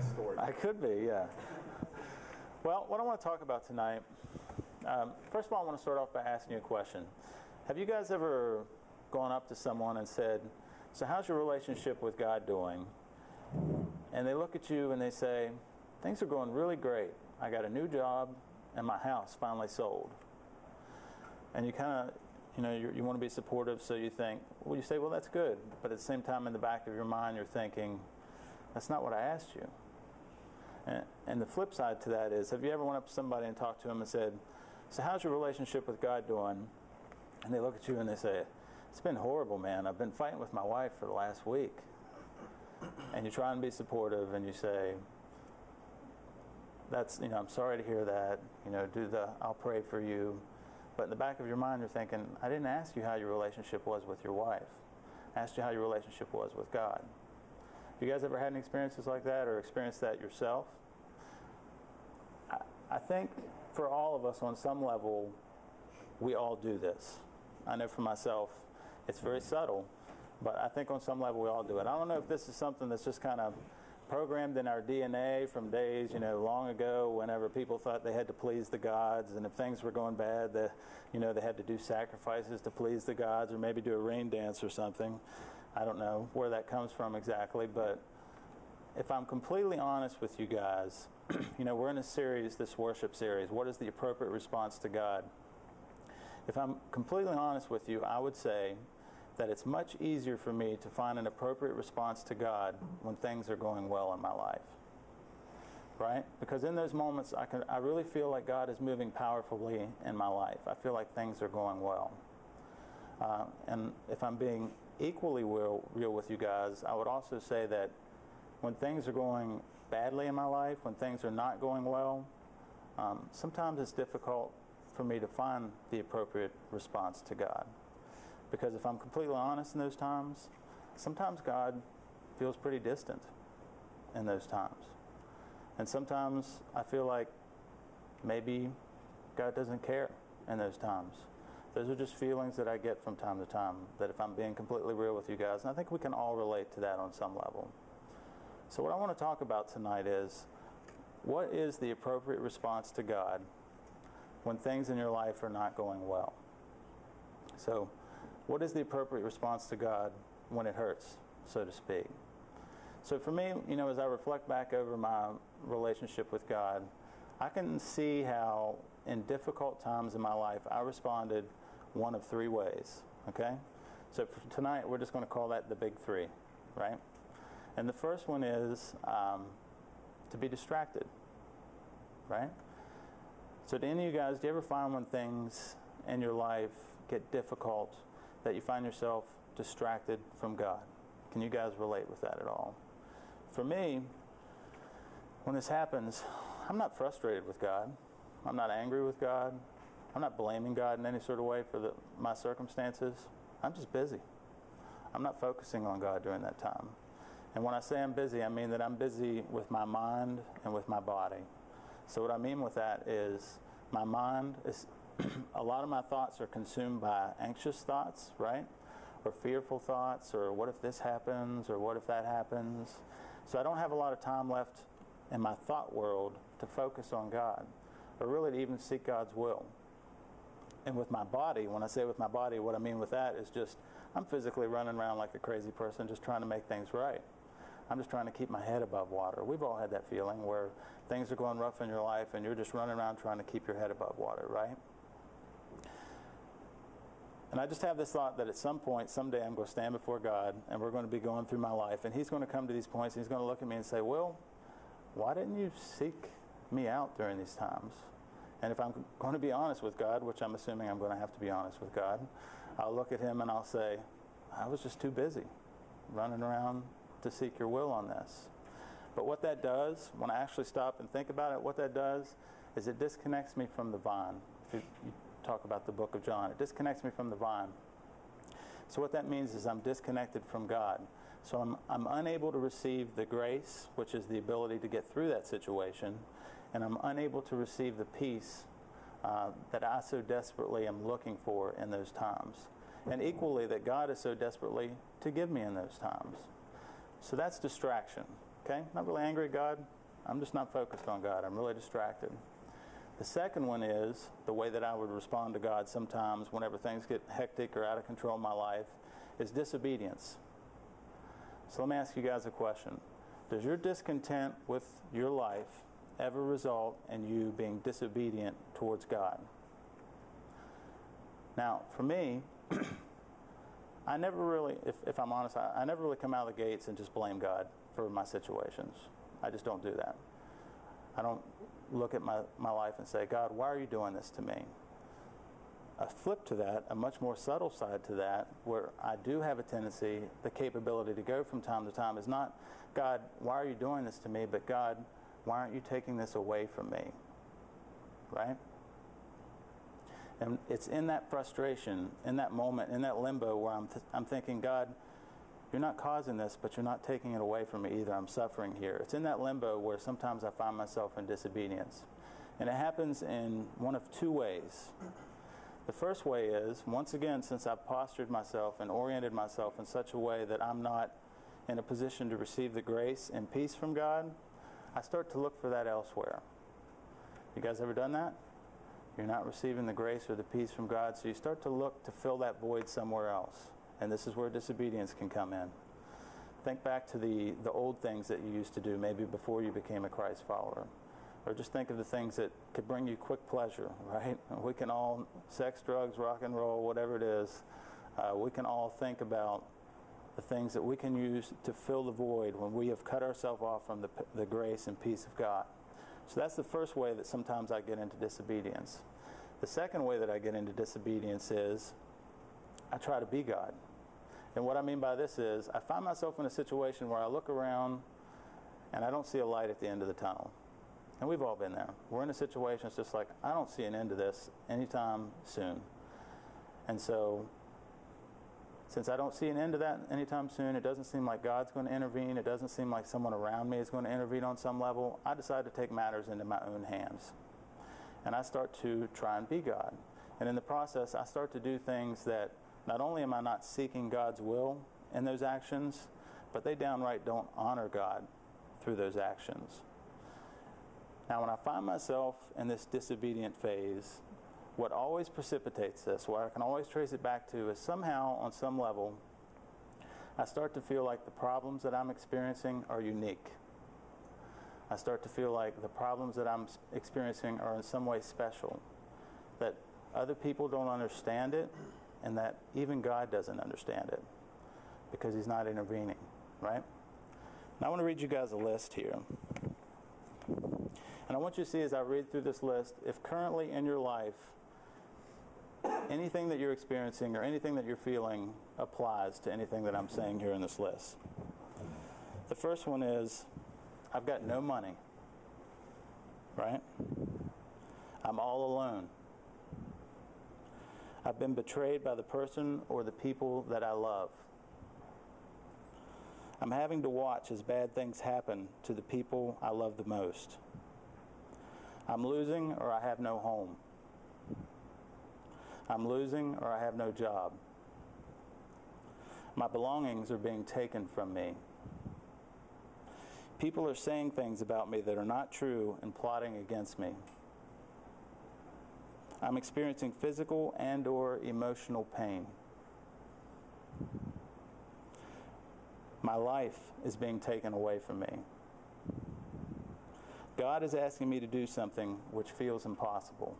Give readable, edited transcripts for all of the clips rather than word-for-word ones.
story. I could be, yeah. Well, what I want to talk about tonight, first of all, I want to start off by asking you a question. Have you guys ever gone up to someone and said, so how's your relationship with God doing? And they look at you and they say, things are going really great. I got a new job and my house finally sold. And you kind of, you want to be supportive, so you think, well, you say, well, that's good. But at the same time, in the back of your mind, you're thinking, that's not what I asked you. And the flip side to that is, have you ever went up to somebody and talked to them and said, so how's your relationship with God doing? And they look at you and they say, it's been horrible, man. I've been fighting with my wife for the last week. And you try and be supportive and you say, that's, I'm sorry to hear that. I'll pray for you. But in the back of your mind, you're thinking, I didn't ask you how your relationship was with your wife. I asked you how your relationship was with God. Have you guys ever had any experiences like that or experienced that yourself? I think for all of us on some level, we all do this. I know for myself, it's very subtle, but I think on some level we all do it. I don't know if this is something that's just kind of programmed in our DNA from days, long ago, whenever people thought they had to please the gods, and if things were going bad, they had to do sacrifices to please the gods, or maybe do a rain dance or something. I don't know where that comes from exactly, but if I'm completely honest with you guys, we're in a series, this worship series, what is the appropriate response to God? If I'm completely honest with you, I would say that it's much easier for me to find an appropriate response to God when things are going well in my life. Right? Because in those moments, I really feel like God is moving powerfully in my life. I feel like things are going well. And if I'm being equally real with you guys, I would also say that when things are going badly in my life, when things are not going well, sometimes it's difficult for me to find the appropriate response to God. Because if I'm completely honest in those times, sometimes God feels pretty distant in those times. And sometimes I feel like maybe God doesn't care in those times. Those are just feelings that I get from time to time, that if I'm being completely real with you guys, and I think we can all relate to that on some level. So what I want to talk about tonight is, what is the appropriate response to God when things in your life are not going well? So, what is the appropriate response to God when it hurts, so to speak? So for me, as I reflect back over my relationship with God, I can see how in difficult times in my life, I responded one of three ways, okay? So for tonight, we're just going to call that the big three, right? And the first one is to be distracted, right? So to any of you guys, do you ever find when things in your life get difficult that you find yourself distracted from God? Can you guys relate with that at all? For me, when this happens, I'm not frustrated with God. I'm not angry with God. I'm not blaming God in any sort of way for my circumstances. I'm just busy. I'm not focusing on God during that time. And when I say I'm busy, I mean that I'm busy with my mind and with my body. So what I mean with that is my mind is a lot of my thoughts are consumed by anxious thoughts, right? Or fearful thoughts, or what if this happens, or what if that happens. So I don't have a lot of time left in my thought world to focus on God, or really to even seek God's will. And with my body, when I say with my body, what I mean with that is just, I'm physically running around like a crazy person just trying to make things right. I'm just trying to keep my head above water. We've all had that feeling where things are going rough in your life and you're just running around trying to keep your head above water, right? And I just have this thought that at some point, someday I'm going to stand before God and we're going to be going through my life and He's going to come to these points and He's going to look at me and say, Will, why didn't you seek me out during these times? And if I'm going to be honest with God, which I'm assuming I'm going to have to be honest with God, I'll look at Him and I'll say, I was just too busy running around to seek your will on this. But what that does, when I actually stop and think about it, what that does is it disconnects me from the vine. If you talk about the book of John, it disconnects me from the vine. So what that means is I'm disconnected from God. So I'm unable to receive the grace, which is the ability to get through that situation, and I'm unable to receive the peace that I so desperately am looking for in those times. And equally, that God is so desperately to give me in those times. So that's distraction. Okay? Not really angry at God. I'm just not focused on God. I'm really distracted. The second one is the way that I would respond to God sometimes whenever things get hectic or out of control in my life is disobedience. So let me ask you guys a question. Does your discontent with your life ever result in you being disobedient towards God? Now, for me, I never really, if I'm honest, I never really come out of the gates and just blame God for my situations. I just don't do that. I don't look at my life and say, God, why are you doing this to me? A flip to that, a much more subtle side to that, where I do have a tendency, the capability to go from time to time, is not, God, why are you doing this to me? But God, why aren't you taking this away from me? Right? And it's in that frustration, in that moment, in that limbo where I'm thinking, God, you're not causing this, but you're not taking it away from me either. I'm suffering here. It's in that limbo where sometimes I find myself in disobedience. And it happens in one of two ways. The first way is, once again, since I've postured myself and oriented myself in such a way that I'm not in a position to receive the grace and peace from God, I start to look for that elsewhere. You guys ever done that? You're not receiving the grace or the peace from God, so you start to look to fill that void somewhere else. And this is where disobedience can come in. Think back to the old things that you used to do, maybe before you became a Christ follower. Or just think of the things that could bring you quick pleasure, right? We can all, sex, drugs, rock and roll, whatever it is, we can all think about the things that we can use to fill the void when we have cut ourselves off from the grace and peace of God. So that's the first way that sometimes I get into disobedience. The second way that I get into disobedience is I try to be God. And what I mean by this is I find myself in a situation where I look around and I don't see a light at the end of the tunnel. And we've all been there. We're in a situation that's just like, I don't see an end to this anytime soon. And so, since I don't see an end to that anytime soon, it doesn't seem like God's going to intervene, it doesn't seem like someone around me is going to intervene on some level, I decide to take matters into my own hands. And I start to try and be God. And in the process, I start to do things that not only am I not seeking God's will in those actions, but they downright don't honor God through those actions. Now, when I find myself in this disobedient phase, what always precipitates this, what I can always trace it back to, is somehow, on some level, I start to feel like the problems that I'm experiencing are unique. I start to feel like the problems that I'm experiencing are in some way special, that other people don't understand it, and that even God doesn't understand it, because He's not intervening, right? Now I want to read you guys a list here. And I want you to see as I read through this list, if currently in your life, anything that you're experiencing or anything that you're feeling applies to anything that I'm saying here in this list. The first one is, I've got no money, right? I'm all alone. I've been betrayed by the person or the people that I love. I'm having to watch as bad things happen to the people I love the most. I'm losing or I have no home. I'm losing or I have no job. My belongings are being taken from me. People are saying things about me that are not true and plotting against me. I'm experiencing physical and/or emotional pain. My life is being taken away from me. God is asking me to do something which feels impossible.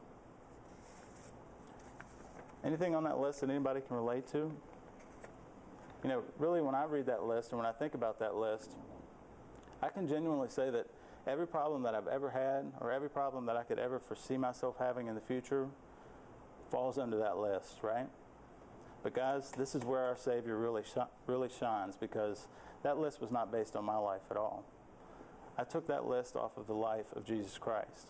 Anything on that list that anybody can relate to? You know, really when I read that list and when I think about that list, I can genuinely say that every problem that I've ever had or every problem that I could ever foresee myself having in the future falls under that list, right? But guys, this is where our Savior really shines, because that list was not based on my life at all. I took that list off of the life of Jesus Christ.